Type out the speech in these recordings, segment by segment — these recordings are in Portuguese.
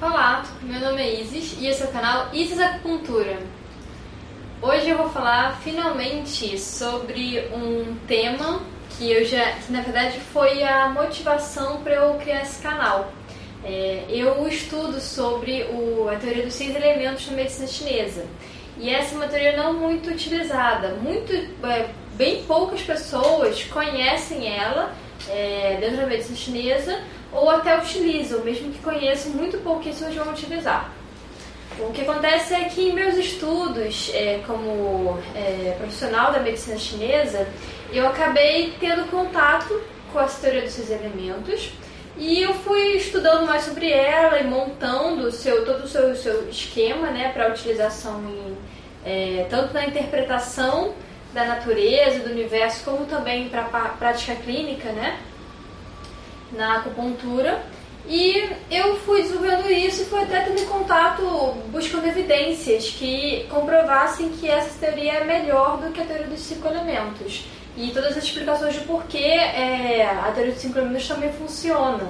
Olá, meu nome é Isis e esse é o canal Isis Acupuntura. Hoje eu vou falar finalmente sobre um tema que na verdade foi a motivação para eu criar esse canal. Eu estudo sobre a teoria dos 6 elementos na medicina chinesa e essa é uma teoria não muito utilizada, bem poucas pessoas conhecem ela dentro da medicina chinesa ou até utilizam, mesmo que conheçam, muito pouquíssimos vão utilizar. O que acontece é que em meus estudos como profissional da medicina chinesa, eu acabei tendo contato com essa teoria dos 6 elementos e eu fui estudando mais sobre ela e montando todo o seu esquema, para utilização tanto na interpretação da natureza, do universo, como também para a prática clínica, na acupuntura. E eu fui desenvolvendo isso e fui até tendo contato, buscando evidências que comprovassem que essa teoria é melhor do que a teoria dos 5 elementos. E todas as explicações de porquê a teoria dos 5 elementos também funciona.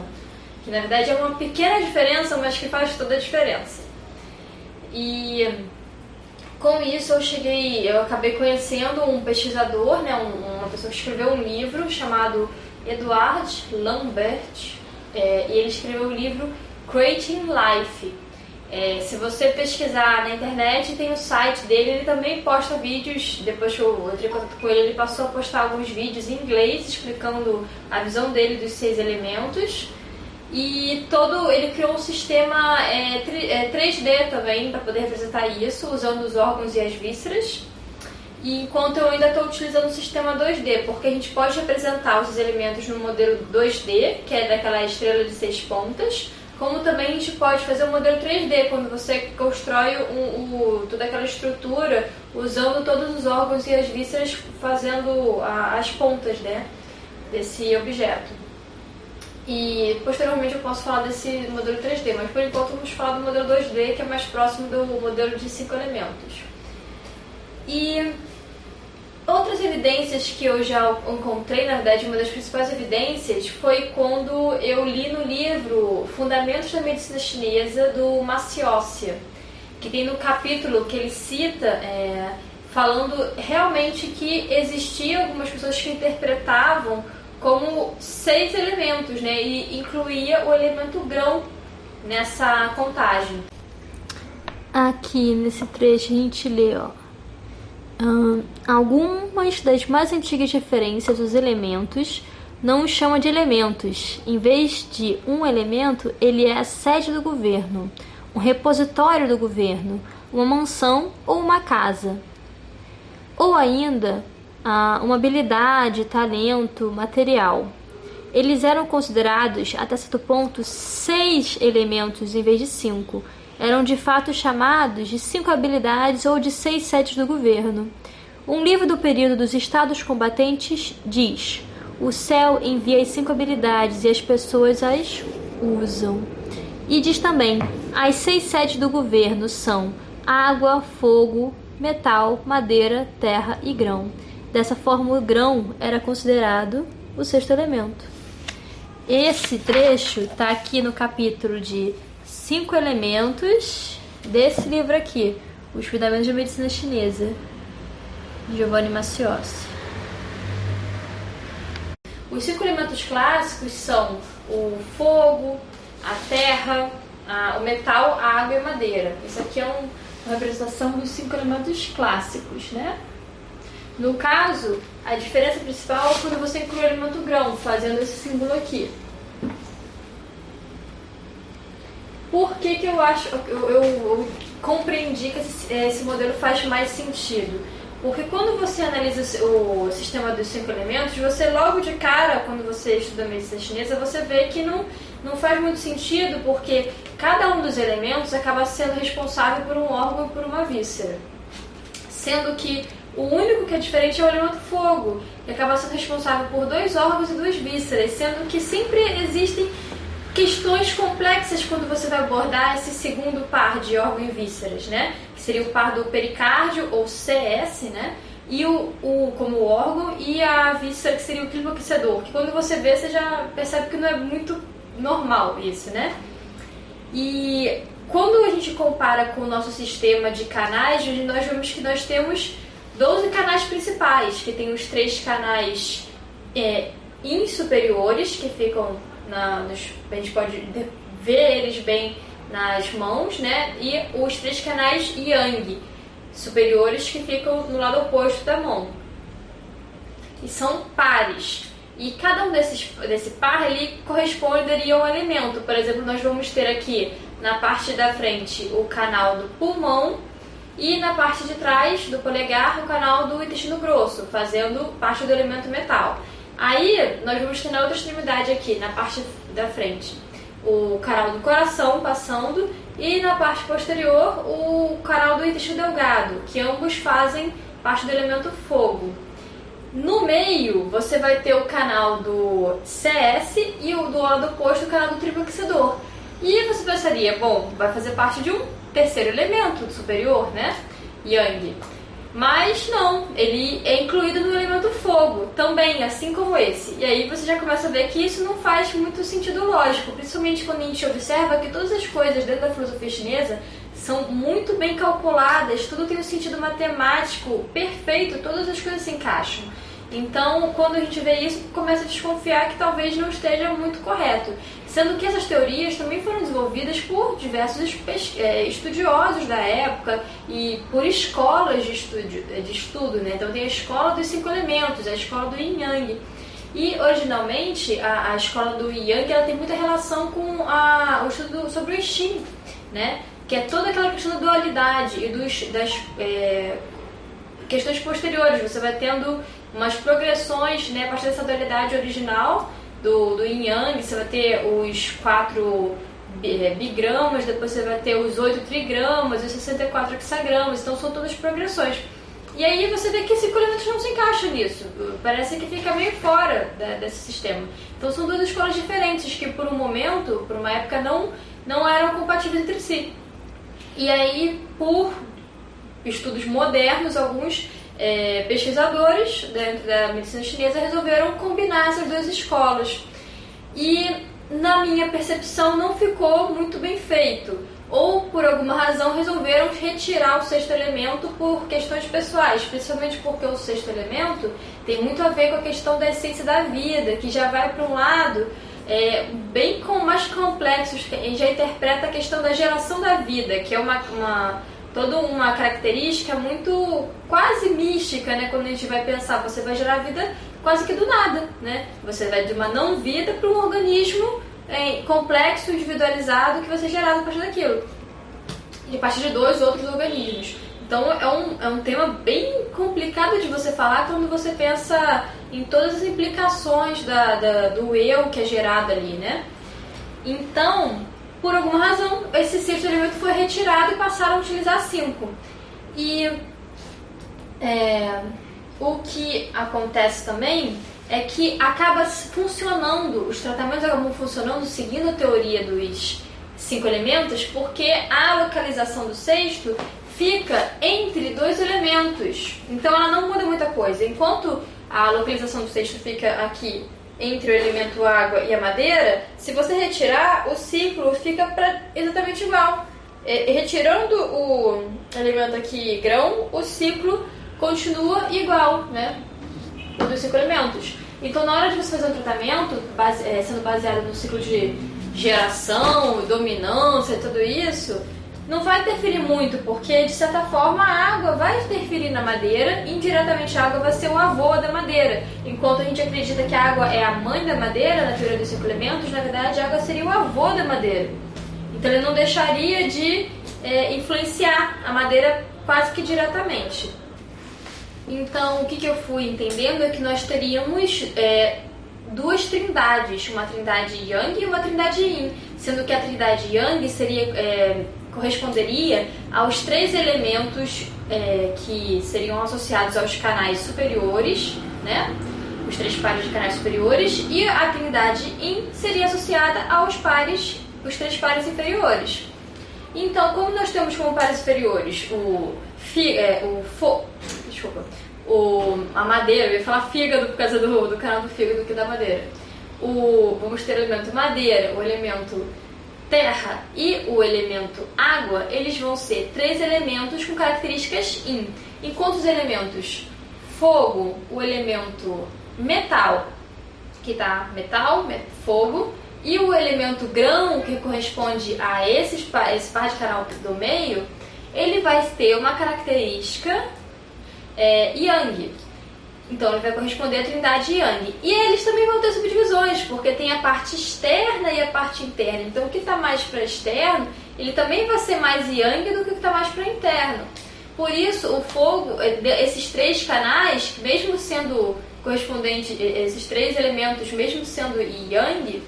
Que na verdade é uma pequena diferença, mas que faz toda a diferença. E com isso eu acabei conhecendo um pesquisador, uma pessoa que escreveu um livro chamado Edward Lambert, e ele escreveu o livro Creating Life. Se você pesquisar na internet, tem o site dele, ele também posta vídeos. Depois que eu entrei em contato com ele passou a postar alguns vídeos em inglês explicando a visão dele dos 6 elementos. E ele criou um sistema 3D também para poder representar isso, usando os órgãos e as vísceras. E enquanto eu ainda estou utilizando o sistema 2D, porque a gente pode representar os elementos no modelo 2D, que é daquela estrela de 6 pontas, como também a gente pode fazer o modelo 3D, quando você constrói toda aquela estrutura, usando todos os órgãos e as vísceras, fazendo as pontas desse objeto. E posteriormente eu posso falar desse modelo 3D, mas por enquanto vamos falar do modelo 2D, que é mais próximo do modelo de 5 elementos. E outras evidências que eu já encontrei, na verdade, uma das principais evidências foi quando eu li no livro Fundamentos da Medicina Chinesa, do Maciossia, que tem no capítulo que ele cita, falando realmente que existiam algumas pessoas que interpretavam como 6 elementos, e incluía o elemento grão nessa contagem. Aqui nesse trecho a gente lê, algumas das mais antigas referências dos elementos não os chama de elementos. Em vez de um elemento, ele é a sede do governo, um repositório do governo, uma mansão ou uma casa. Ou ainda, uma habilidade, talento, material. Eles eram considerados, até certo ponto, 6 elementos em vez de 5. Eram de fato chamados de 5 habilidades ou de 6 sedes do governo. Um livro do período dos estados combatentes diz: o céu envia as 5 habilidades e as pessoas as usam. E diz também: as 6 sedes do governo são água, fogo, metal, madeira, terra e grão. Dessa forma, o grão era considerado o 6º elemento. Esse trecho está aqui no capítulo de 5 elementos desse livro aqui, Os Fundamentos da Medicina Chinesa, de Giovanni Maciossi. Os 5 elementos clássicos são o fogo, a terra, o metal, a água e a madeira. Isso aqui é uma representação dos 5 elementos clássicos, No caso, a diferença principal é quando você inclui o elemento grão, fazendo esse símbolo aqui. Por que eu compreendi que esse modelo faz mais sentido? Porque quando você analisa o sistema dos 5 elementos, você logo de cara, quando você estuda medicina chinesa, você vê que não faz muito sentido, porque cada um dos elementos acaba sendo responsável por um órgão e por uma víscera. Sendo que o único que é diferente é o elemento fogo, que acaba sendo responsável por 2 órgãos e 2 vísceras, sendo que sempre existem questões complexas quando você vai abordar esse segundo par de órgão e vísceras, que seria o par do pericárdio, ou CS, e como órgão, e a víscera, que seria o clima aquecedor, que quando você vê, você já percebe que não é muito normal isso, E quando a gente compara com o nosso sistema de canais, nós vemos que nós temos 12 canais principais, que tem os 3 canais yin superiores, que ficam a gente pode ver eles bem nas mãos, né? E os 3 canais yang superiores, que ficam no lado oposto da mão. E são pares. E cada um desse par, ele corresponderia a um elemento. Por exemplo, nós vamos ter aqui na parte da frente o canal do pulmão e na parte de trás do polegar o canal do intestino grosso, fazendo parte do elemento metal. Aí nós vamos ter na outra extremidade aqui, na parte da frente, o canal do coração passando e na parte posterior o canal do intestino delgado, que ambos fazem parte do elemento fogo. No meio você vai ter o canal do CS e do lado oposto o canal do tríplice-dor. E você pensaria, bom, vai fazer parte de um terceiro elemento superior, né? Yang. Mas não, ele é incluído no elemento fogo também, assim como esse. E aí você já começa a ver que isso não faz muito sentido lógico, principalmente quando a gente observa que todas as coisas dentro da filosofia chinesa são muito bem calculadas, tudo tem um sentido matemático perfeito, todas as coisas se encaixam. Então, quando a gente vê isso, começa a desconfiar que talvez não esteja muito correto. Sendo que essas teorias também foram desenvolvidas por diversos estudiosos da época e por escolas de estudo, né? Então tem a escola dos 5 elementos, a escola do Yin Yang. E originalmente a escola do Yin Yang, ela tem muita relação com o estudo sobre o I Ching, né? Que é toda aquela questão da dualidade e das questões posteriores. Você vai tendo umas progressões, né, a partir dessa dualidade original do Yin Yang. Você vai ter os 4 bigramas, depois você vai ter os 8 trigramas, os 64 hexagramas. Então são todas progressões. E aí você vê que esse elementos não se encaixa nisso. Parece que fica meio fora desse sistema. Então são 2 escolas diferentes que por um momento, por uma época, não eram compatíveis entre si. E aí, por estudos modernos, alguns pesquisadores dentro da medicina chinesa resolveram combinar essas 2 escolas. E, na minha percepção, não ficou muito bem feito. Ou, por alguma razão, resolveram retirar o 6º elemento por questões pessoais, principalmente porque o 6º elemento tem muito a ver com a questão da essência da vida, que já vai para um lado bem mais complexo, que já interpreta a questão da geração da vida, que é toda uma característica muito quase mística, né? Quando a gente vai pensar, você vai gerar vida quase que do nada, né? Você vai de uma não-vida para um organismo complexo, individualizado, que vai ser gerado a partir daquilo, de partir de 2 outros organismos. Então é um tema bem complicado de você falar quando você pensa em todas as implicações do eu que é gerado ali, né? Então, por alguma razão, esse 6º elemento foi retirado e passaram a utilizar 5. E o que acontece também é que acaba funcionando, os tratamentos acabam funcionando seguindo a teoria dos 5 elementos, porque a localização do 6º fica entre 2 elementos. Então ela não muda muita coisa. Enquanto a localização do 6º fica aqui entre o elemento água e a madeira, se você retirar, o ciclo fica exatamente igual. Retirando o elemento aqui grão, o ciclo continua igual, né? Dos 5 elementos. Então, na hora de você fazer um tratamento, sendo baseado no ciclo de geração, dominância, tudo isso, não vai interferir muito, porque, de certa forma, a água vai interferir na madeira, indiretamente a água vai ser o avô da madeira. Enquanto a gente acredita que a água é a mãe da madeira, na teoria dos 5 elementos, na verdade, a água seria o avô da madeira. Então, ele não deixaria de influenciar a madeira quase que diretamente. Então, o que eu fui entendendo é que nós teríamos 2 trindades, uma trindade Yang e uma trindade Yin, sendo que a trindade Yang corresponderia aos 3 elementos que seriam associados aos canais superiores, né? Os 3 pares de canais superiores, e a trindade Yin seria associada os 3 pares inferiores. Então, como nós temos como pares inferiores a madeira, eu ia falar fígado por causa do canal do fígado que da madeira. Vamos ter o elemento madeira, o elemento terra e o elemento água, eles vão ser 3 elementos com características yin. Enquanto os elementos fogo, o elemento metal, que tá metal, fogo, e o elemento grão, que corresponde a esse par de canal do meio, ele vai ter uma característica yang. Então ele vai corresponder à trindade yang. E eles também vão ter subdivisões, porque tem a parte externa e a parte interna. Então o que está mais para externo, ele também vai ser mais yang do que o que está mais para interno. Por isso o fogo, esses 3 canais, mesmo sendo correspondente, esses 3 elementos, mesmo sendo yang,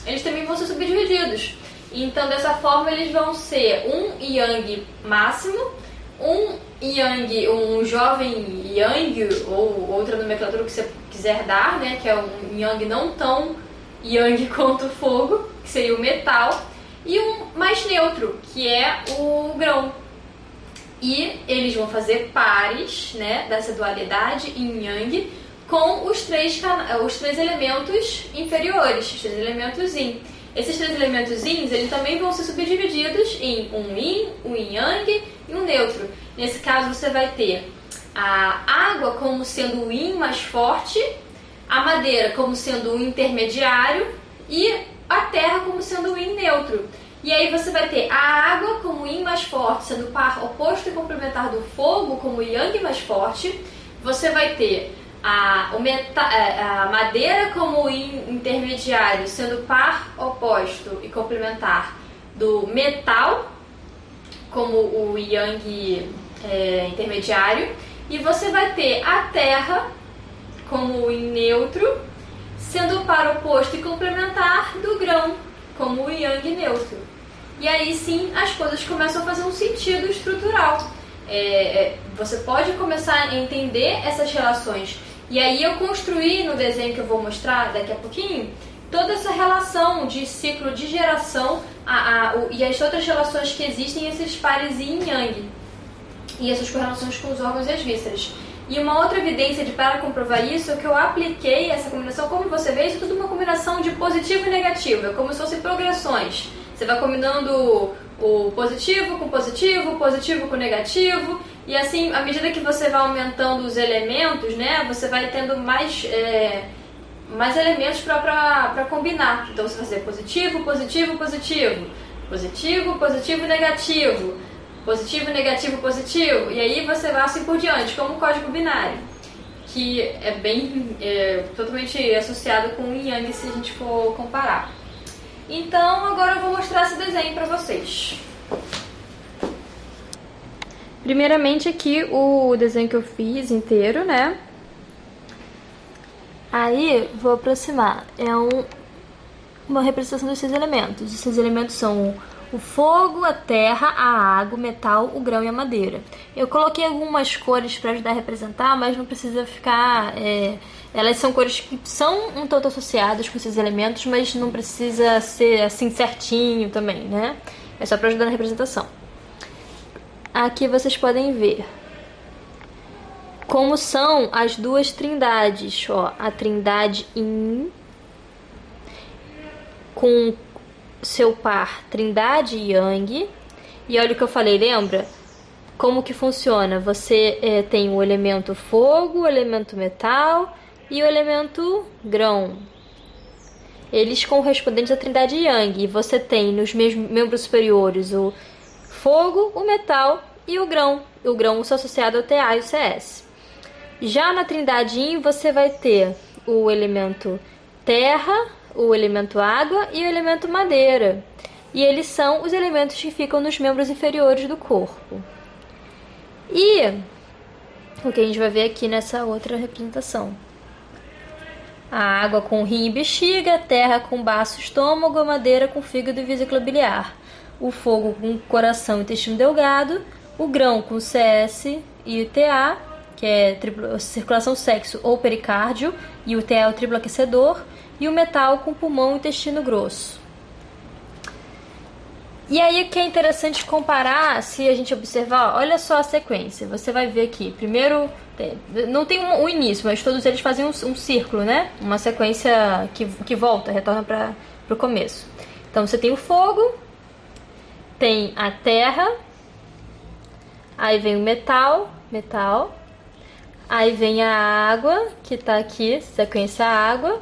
eles também vão ser subdivididos. Então dessa forma eles vão ser um yang máximo, um yang, um jovem yang, ou outra nomenclatura que você quiser dar, né, que é um yang não tão yang quanto o fogo, que seria o metal, e um mais neutro, que é o grão. E eles vão fazer pares, né, dessa dualidade yin yang com os 3 elementos inferiores, os 3 elementos yin. Esses 3 elementos yins, eles também vão ser subdivididos em um yin, um yang e um neutro. Nesse caso, você vai ter a água como sendo o yin mais forte, a madeira como sendo o intermediário e a terra como sendo o yin neutro. E aí você vai ter a água como o yin mais forte, sendo o par oposto e complementar do fogo como o yang mais forte. Você vai ter a madeira como o yin intermediário, sendo par oposto e complementar do metal como o yang intermediário, e você vai ter a terra como o yin neutro, sendo o par oposto e complementar do grão como o yang neutro. E aí sim as coisas começam a fazer um sentido estrutural. Você pode começar a entender essas relações. E aí eu construí no desenho que eu vou mostrar daqui a pouquinho toda essa relação de ciclo de geração e as outras relações que existem, esses pares yin e yang, e essas correlações com os órgãos e as vísceras. E uma outra evidência para comprovar isso é que eu apliquei essa combinação. Como você vê, isso é tudo uma combinação de positivo e negativo, é como se fossem progressões. Você vai combinando o positivo com positivo, o positivo com negativo, e assim, à medida que você vai aumentando os elementos, né, você vai tendo mais elementos para combinar. Então você vai fazer positivo, positivo, positivo, positivo, positivo, negativo, positivo, negativo, positivo, e aí você vai assim por diante, como um código binário, que é bem totalmente associado com o yin yang se a gente for comparar. Então agora eu vou mostrar esse desenho para vocês. Primeiramente aqui o desenho que eu fiz inteiro, né? Aí vou aproximar. É uma representação desses elementos. Esses elementos são o fogo, a terra, a água, o metal, o grão e a madeira. Eu coloquei algumas cores para ajudar a representar, mas não precisa ficar... elas são cores que são um tanto associadas com esses elementos, mas não precisa ser assim certinho também, né? É só para ajudar na representação. Aqui vocês podem ver como são as duas trindades. Ó, a trindade Yin com seu par trindade Yang. E olha o que eu falei, lembra? Como que funciona? Você tem o elemento fogo, o elemento metal e o elemento grão. Eles correspondentes à trindade Yang. E você tem nos membros superiores o fogo, o metal e o grão. O grão associado ao TA e o CS. Já na trindade Yin você vai ter o elemento terra, o elemento água e o elemento madeira. E eles são os elementos que ficam nos membros inferiores do corpo. E o que a gente vai ver aqui nessa outra representação. A água com rim e bexiga, a terra com baço e estômago, a madeira com fígado e vesícula biliar. O fogo com coração e intestino delgado, o grão com CS e o TA, que é circulação sexo ou pericárdio, e o TA é o triplo aquecedor, e o metal com pulmão e intestino grosso. E aí o que é interessante comparar, se a gente observar, olha só a sequência, você vai ver aqui, primeiro, não tem um início, mas todos eles fazem um círculo, né? Uma sequência que volta, retorna para o começo. Então você tem o fogo, tem a terra, aí vem o metal, aí vem a água, que tá aqui, sequência água.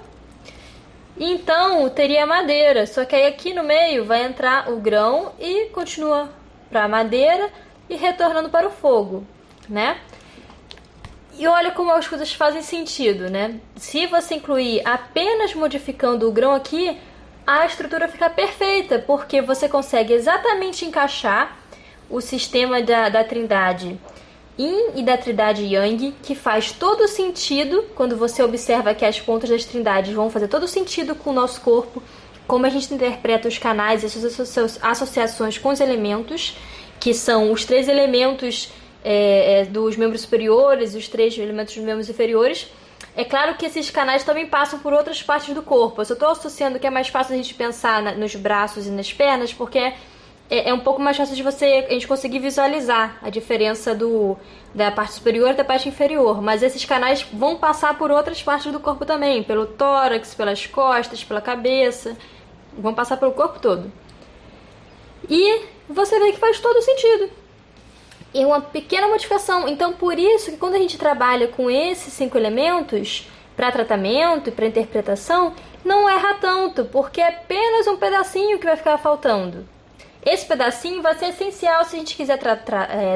Então teria a madeira, só que aí aqui no meio vai entrar o grão e continua para a madeira e retornando para o fogo, né? E olha como as coisas fazem sentido, né? Se você incluir apenas modificando o grão aqui, a estrutura fica perfeita, porque você consegue exatamente encaixar o sistema da trindade Yin e da trindade Yang, que faz todo sentido quando você observa que as pontas das trindades vão fazer todo sentido com o nosso corpo, como a gente interpreta os canais e as associações com os elementos, que são os 3 elementos dos membros superiores e os 3 elementos dos membros inferiores. É claro que esses canais também passam por outras partes do corpo. Eu só estou associando que é mais fácil a gente pensar nos braços e nas pernas, porque é um pouco mais fácil de a gente conseguir visualizar a diferença da parte superior e da parte inferior. Mas esses canais vão passar por outras partes do corpo também, pelo tórax, pelas costas, pela cabeça, vão passar pelo corpo todo. E você vê que faz todo sentido. É uma pequena modificação. Então, por isso que quando a gente trabalha com esses 5 elementos para tratamento e para interpretação, não erra tanto, porque é apenas um pedacinho que vai ficar faltando. Esse pedacinho vai ser essencial se a gente quiser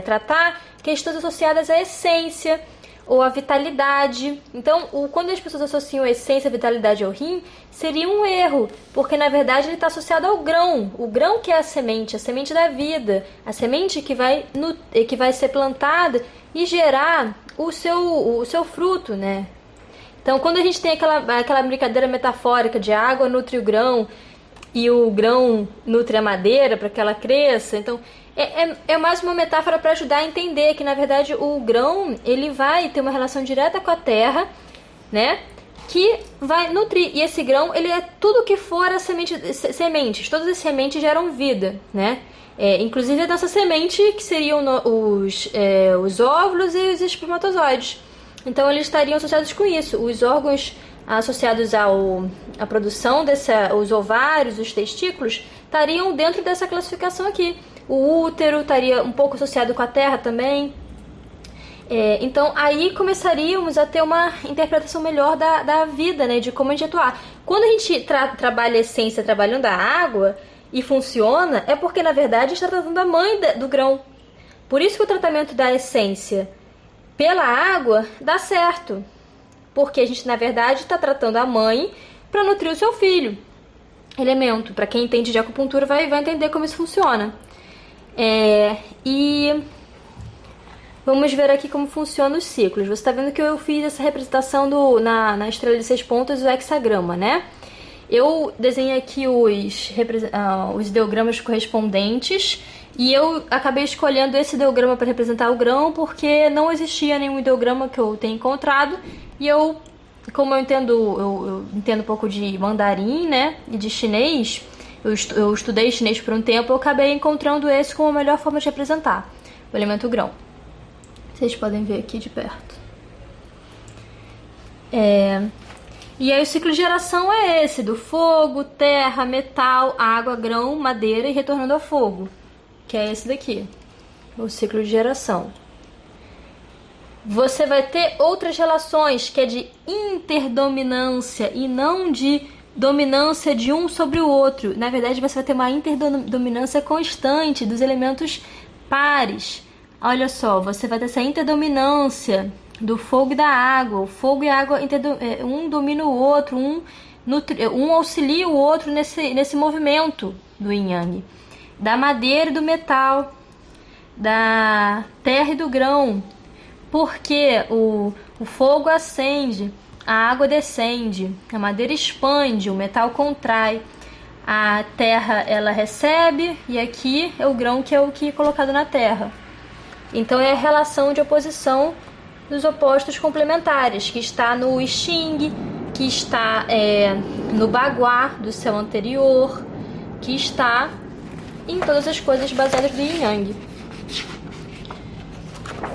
tratar questões associadas à essência ou à vitalidade. Então, quando as pessoas associam a essência, a vitalidade ao rim, seria um erro, porque na verdade ele está associado ao grão. O grão que é a semente da vida, a semente que vai ser plantada e gerar o seu fruto, né? Então, quando a gente tem aquela brincadeira metafórica de água nutre o grão, e o grão nutre a madeira para que ela cresça. Então, é mais uma metáfora para ajudar a entender que, na verdade, o grão ele vai ter uma relação direta com a terra, né? Que vai nutrir. E esse grão, ele é tudo que for a sementes. Todas as sementes geram vida, né? Inclusive a nossa semente, que seriam os óvulos e os espermatozoides. Então, eles estariam associados com isso. Os órgãos associados à produção os ovários, os testículos, estariam dentro dessa classificação aqui. O útero estaria um pouco associado com a terra também. Então, aí começaríamos a ter uma interpretação melhor da vida, né, de como a gente atuar. Quando a gente trabalha a essência trabalhando a água e funciona, é porque, na verdade, está tratando a mãe do grão. Por isso que o tratamento da essência pela água dá certo. Porque a gente, na verdade, está tratando a mãe para nutrir o seu filho. Elemento. Para quem entende de acupuntura vai entender como isso funciona. E vamos ver aqui como funcionam os ciclos. Você está vendo que eu fiz essa representação na estrela de 6 pontas do hexagrama, né? Eu desenhei aqui os ideogramas correspondentes. E eu acabei escolhendo esse ideograma para representar o grão, porque não existia nenhum ideograma que eu tenha encontrado. E como eu entendo um pouco de mandarim, né, e de chinês, eu estudei chinês por um tempo, eu acabei encontrando esse como a melhor forma de representar o elemento grão. Vocês podem ver aqui de perto. E aí o ciclo de geração é esse, do fogo, terra, metal, água, grão, madeira e retornando ao fogo, que é esse daqui, o ciclo de geração. Você vai ter outras relações, que é de interdominância e não de dominância de um sobre o outro. Na verdade, você vai ter uma interdominância constante dos elementos pares. Olha só, você vai ter essa interdominância do fogo e da água. O fogo e a água, um domina o outro, um auxilia o outro nesse movimento do yin yang. Da madeira e do metal, da terra e do grão. Porque o fogo acende, a água descende, a madeira expande, o metal contrai, a terra ela recebe e aqui é o grão que é o que é colocado na terra. Então é a relação de oposição dos opostos complementares, que está no I Ching, que está no Bagua do céu anterior, que está em todas as coisas baseadas no Yin Yang.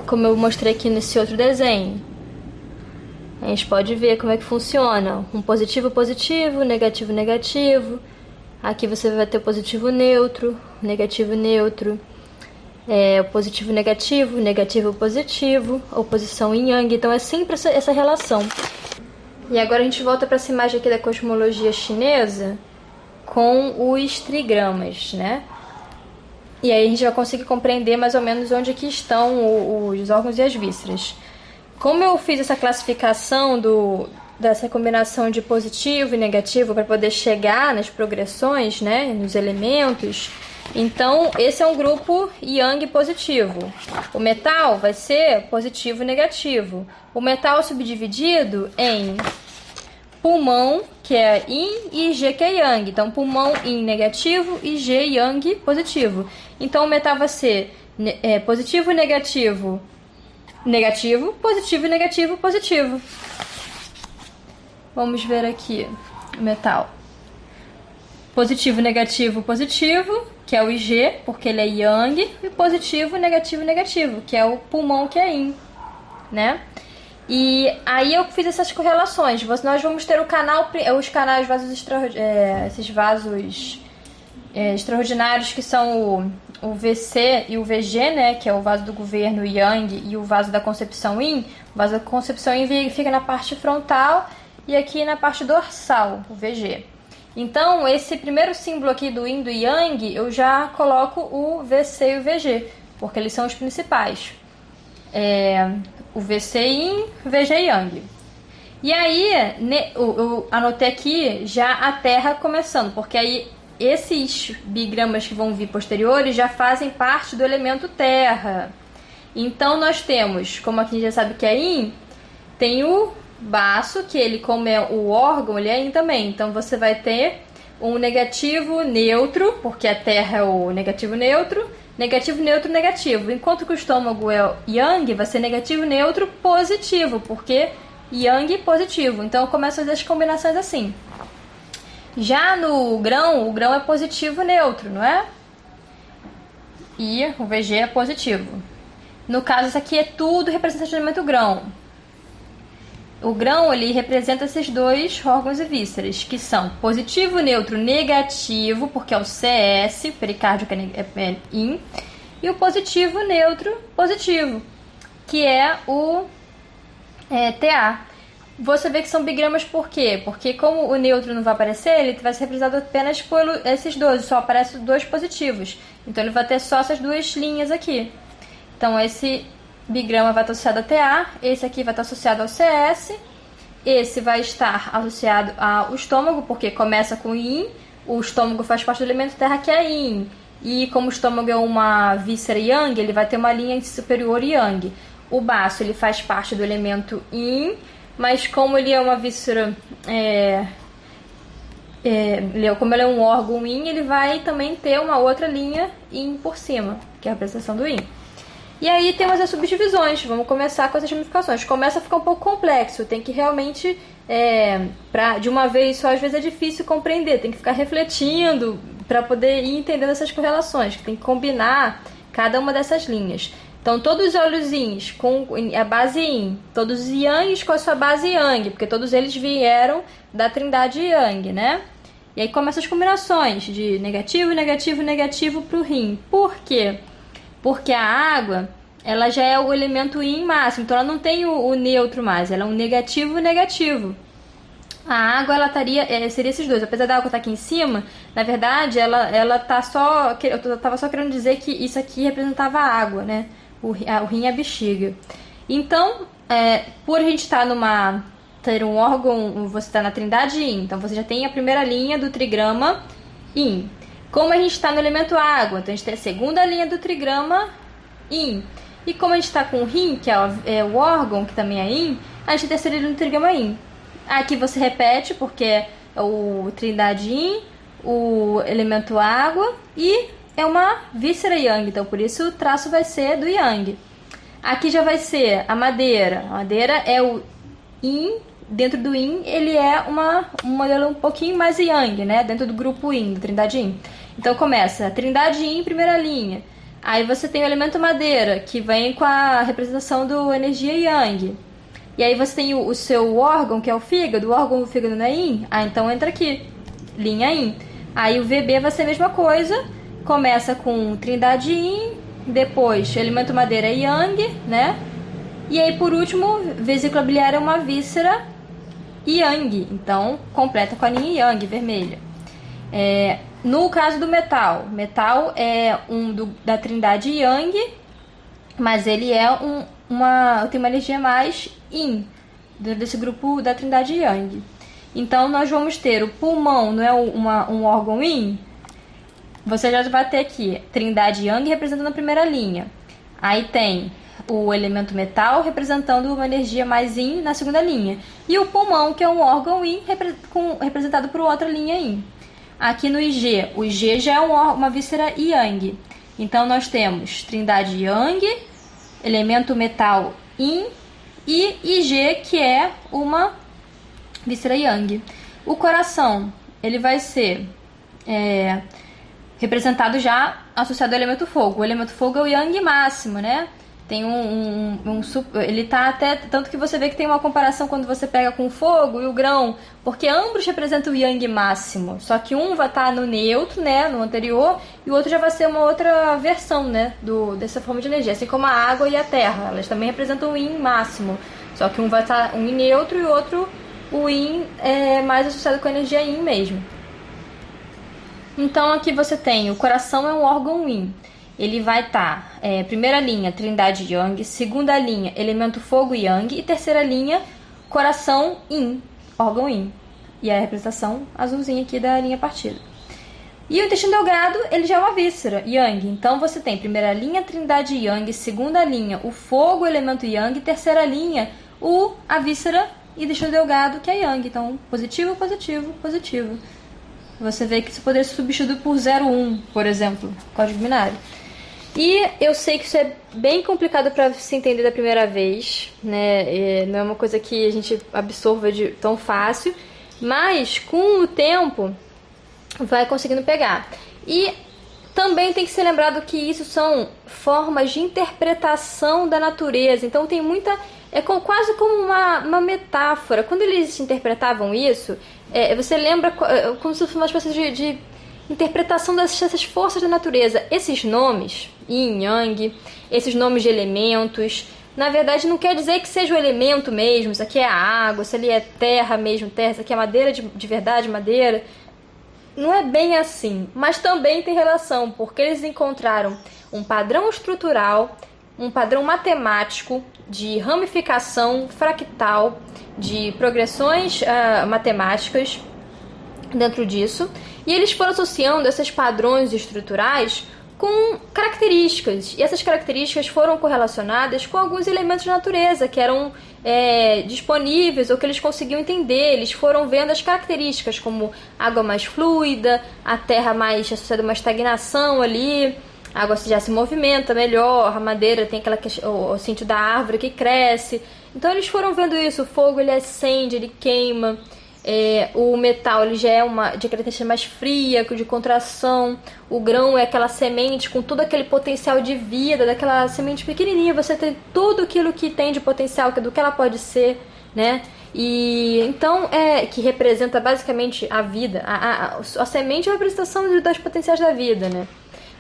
Como eu mostrei aqui nesse outro desenho. A gente pode ver como é que funciona. Um positivo, positivo, negativo, negativo. Aqui você vai ter o positivo neutro, negativo neutro, o positivo negativo, negativo positivo, oposição yin yang. Então é sempre essa relação. E agora a gente volta para essa imagem aqui da cosmologia chinesa com os trigramas, né? E aí a gente vai conseguir compreender mais ou menos onde que estão os órgãos e as vísceras. Como eu fiz essa classificação dessa combinação de positivo e negativo para poder chegar nas progressões, né, nos elementos, então esse é um grupo yang positivo. O metal vai ser positivo e negativo. O metal subdividido em pulmão, que é yin, e G, que é yang. Então, pulmão yin negativo e G yang positivo. Então, o metal vai ser positivo e negativo, negativo, positivo e negativo, positivo. Vamos ver aqui o metal. Positivo, negativo, positivo, que é o IG, porque ele é yang. E positivo, negativo, negativo, que é o pulmão, que é yin, né? E aí eu fiz essas correlações. Nós vamos ter os canais esses vasos extraordinários, que são o VC e o VG, né, que é o vaso do governo yang e o vaso da concepção yin. O vaso da concepção yin fica na parte frontal e aqui na parte dorsal, o VG. Então, esse primeiro símbolo aqui do yin e do yang, eu já coloco o VC e o VG, porque eles são os principais. O VC yin, VG yang. E aí, eu anotei aqui já a Terra começando, porque aí esses bigramas que vão vir posteriores já fazem parte do elemento Terra. Então, nós temos, como aqui a gente já sabe que é yin, tem o baço, que ele, como é o órgão, ele é yin também. Então, você vai ter um negativo neutro, porque a Terra é o negativo neutro, negativo, neutro, negativo. Enquanto que o estômago é yang, vai ser negativo, neutro, positivo, porque yang positivo. Então eu começo a fazer as combinações assim. Já no grão, o grão é positivo, neutro, não é? E o VG é positivo. No caso, isso aqui é tudo representante do elemento grão. O grão, ele representa esses dois órgãos e vísceras, que são positivo, neutro, negativo, porque é o CS, pericárdio, que é yin, e o positivo, neutro, positivo, que é o TA. Você vê que são bigramas por quê? Porque como o neutro não vai aparecer, ele vai ser representado apenas por esses dois, só aparecem dois positivos. Então ele vai ter só essas duas linhas aqui. Então esse bigrama vai estar associado a TA, esse aqui vai estar associado ao CS, esse vai estar associado ao estômago, porque começa com yin, o estômago faz parte do elemento terra, que é yin, e como o estômago é uma víscera yang, ele vai ter uma linha superior yang. O baço, ele faz parte do elemento yin, mas como ele é uma víscera, como ele é um órgão yin, ele vai também ter uma outra linha yin por cima, que é a representação do yin. E aí temos as subdivisões, vamos começar com essas ramificações. Começa a ficar um pouco complexo, tem que realmente, de uma vez só, às vezes é difícil compreender, tem que ficar refletindo para poder ir entendendo essas correlações, que tem que combinar cada uma dessas linhas. Então todos os olhos yins com a base yin, todos os yangs com a sua base yang, porque todos eles vieram da trindade yang, né? E aí começam as combinações de negativo, negativo, negativo para o rim. Por quê? Porque a água, ela já é o elemento yin máximo, então ela não tem o neutro mais, ela é um negativo, negativo. A água, ela seria esses dois. Apesar da água estar aqui em cima, na verdade, ela tá só... Eu estava só querendo dizer que isso aqui representava a água, né? O rim e a bexiga. Então, por a gente estar ter um órgão, você está na trindade yin, então você já tem a primeira linha do trigrama yin. Como a gente está no elemento água, então a gente tem a segunda linha do trigrama yin. E como a gente está com o rim, que é o órgão, que também é yin, a gente tem a terceira linha do trigrama yin. Aqui você repete, porque é o trindade yin, o elemento água e é uma víscera yang, então por isso o traço vai ser do yang. Aqui já vai ser a madeira. A madeira é o yin, dentro do yin ele é um modelo um pouquinho mais yang, né? Dentro do grupo yin, do trindade yin. Então começa a trindade yin, primeira linha. Aí você tem o elemento madeira, que vem com a representação do energia yang. E aí você tem o seu órgão, que é o fígado. O órgão do fígado não é yin? Ah, então entra aqui, linha yin. Aí o VB vai ser a mesma coisa, começa com trindade Yin, depois elemento madeira Yang, né? E aí por último, vesícula biliar é uma víscera Yang, então completa com a linha Yang, vermelha. No caso do metal é da trindade Yang, mas ele é tem uma energia mais Yin, desse grupo da trindade Yang. Então nós vamos ter o pulmão, não é um órgão Yin? Você já vai ter aqui trindade Yang representando a primeira linha. Aí tem o elemento metal representando uma energia mais Yin na segunda linha. E o pulmão, que é um órgão Yin, representado por outra linha Yin. Aqui no IG, o IG já é uma víscera Yang. Então nós temos trindade Yang, elemento metal Yin e IG, que é uma víscera Yang. O coração, ele vai ser representado já associado ao elemento fogo. O elemento fogo é o Yang máximo, né? Tem ele tá até, tanto que você vê que tem uma comparação quando você pega com o fogo e o grão, porque ambos representam o Yang máximo, só que um vai estar no neutro, né, no anterior, e o outro já vai ser uma outra versão, né, dessa forma de energia, assim como a água e a terra, elas também representam o Yin máximo, só que um vai estar um Yin neutro e o outro o Yin é mais associado com a energia Yin mesmo. Então aqui você tem, o coração é um órgão Yin. Ele vai estar, primeira linha, trindade Yang, segunda linha, elemento fogo Yang, e terceira linha, coração Yin, órgão Yin. E a representação azulzinha aqui da linha partida. E o intestino delgado, ele já é uma víscera, Yang. Então você tem primeira linha, trindade Yang, segunda linha, o fogo, elemento Yang, terceira linha, a víscera e intestino delgado, que é Yang. Então, positivo, positivo, positivo. Você vê que isso poderia ser substituído por 0,1, por exemplo, código binário. E eu sei que isso é bem complicado para se entender da primeira vez, né? Não é uma coisa que a gente absorva tão fácil, mas com o tempo vai conseguindo pegar. E também tem que ser lembrado que isso são formas de interpretação da natureza, então tem muita... quase como uma metáfora. Quando eles interpretavam isso, você lembra como se fosse uma espécie de interpretação dessas forças da natureza. Esses nomes, Yin, Yang, esses nomes de elementos, na verdade não quer dizer que seja o elemento mesmo, isso aqui é a água, isso ali é terra mesmo, terra, isso aqui é madeira de verdade, madeira. Não é bem assim, mas também tem relação, porque eles encontraram um padrão estrutural, um padrão matemático de ramificação fractal, de progressões matemáticas dentro disso, e eles foram associando esses padrões estruturais com características, e essas características foram correlacionadas com alguns elementos da natureza que eram disponíveis ou que eles conseguiam entender. Eles foram vendo as características como água mais fluida, a terra mais associada a uma estagnação ali, a água já se movimenta melhor, a madeira tem o sentido da árvore que cresce. Então eles foram vendo isso, o fogo ele acende, ele queima, o metal ele já é de característica mais fria, de contração, o grão é aquela semente com todo aquele potencial de vida, daquela semente pequenininha, você tem tudo aquilo que tem de potencial, do que ela pode ser, né? E então que representa basicamente a vida, a semente é a representação das potenciais da vida, né?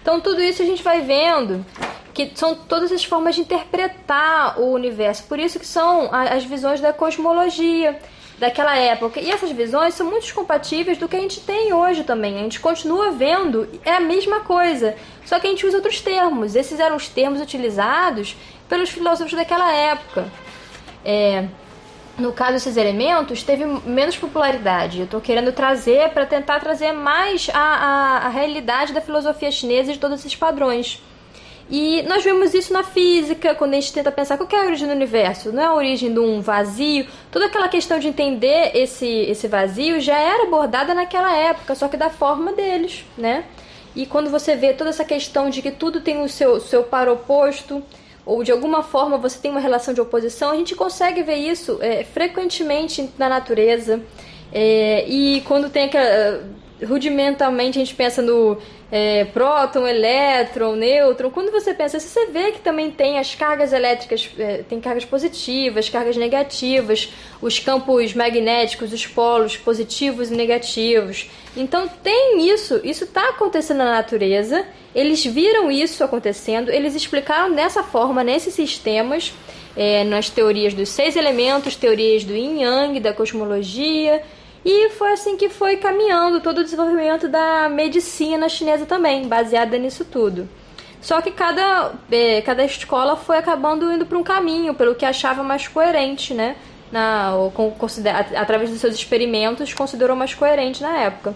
Então tudo isso a gente vai vendo que são todas as formas de interpretar o universo, por isso que são as visões da cosmologia daquela época, e essas visões são muito compatíveis do que a gente tem hoje também. A gente continua vendo, é a mesma coisa, só que a gente usa outros termos. Esses eram os termos utilizados pelos filósofos daquela época. No caso desses elementos, teve menos popularidade. Eu estou querendo trazer para tentar trazer mais a realidade da filosofia chinesa e de todos esses padrões. E nós vemos isso na física, quando a gente tenta pensar qual que é a origem do universo. Não é a origem de um vazio. Toda aquela questão de entender esse vazio já era abordada naquela época, só que da forma deles, né? E quando você vê toda essa questão de que tudo tem o seu par oposto, ou de alguma forma você tem uma relação de oposição, a gente consegue ver isso frequentemente na natureza. E quando tem rudimentalmente a gente pensa próton, elétron, nêutron. Quando você pensa, você vê que também tem as cargas elétricas, tem cargas positivas, cargas negativas, os campos magnéticos, os polos positivos e negativos. Então tem isso está acontecendo na natureza, eles viram isso acontecendo, eles explicaram dessa forma, nesses sistemas, nas teorias dos 6 elementos, teorias do Yin Yang, da cosmologia. E foi assim que foi caminhando todo o desenvolvimento da medicina chinesa também, baseada nisso tudo. Só que cada escola foi acabando indo para um caminho, pelo que achava mais coerente, né? Através dos seus experimentos, considerou mais coerente na época.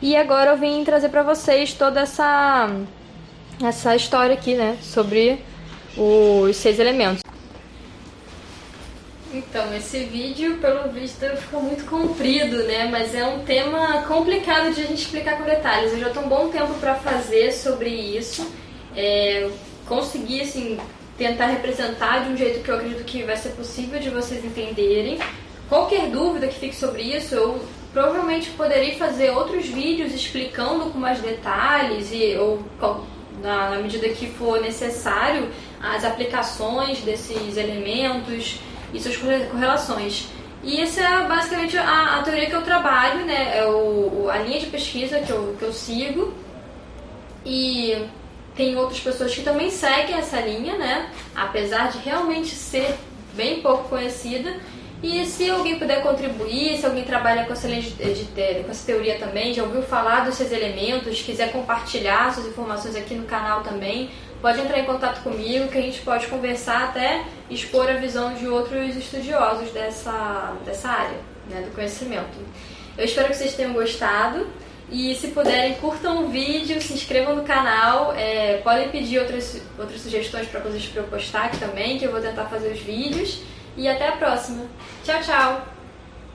E agora eu vim trazer para vocês toda essa história aqui, né? Sobre os 6 elementos. Então, esse vídeo, pelo visto, ficou muito comprido, né? Mas é um tema complicado de a gente explicar com detalhes. Eu já estou um bom tempo para fazer sobre isso. Consegui, assim, tentar representar de um jeito que eu acredito que vai ser possível de vocês entenderem. Qualquer dúvida que fique sobre isso, eu provavelmente poderia fazer outros vídeos explicando com mais detalhes ou na medida que for necessário as aplicações desses elementos e suas correlações. E essa é basicamente a teoria que eu trabalho, né? A linha de pesquisa que eu sigo. E tem outras pessoas que também seguem essa linha, né? Apesar de realmente ser bem pouco conhecida. E se alguém puder contribuir, se alguém trabalha com essa teoria também, já ouviu falar dos 6 elementos, quiser compartilhar suas informações aqui no canal também, pode entrar em contato comigo, que a gente pode conversar, até expor a visão de outros estudiosos dessa área, né, do conhecimento. Eu espero que vocês tenham gostado e, se puderem, curtam o vídeo, se inscrevam no canal, podem pedir outras sugestões para coisas para eu postar aqui também, que eu vou tentar fazer os vídeos. E até a próxima. Tchau, tchau!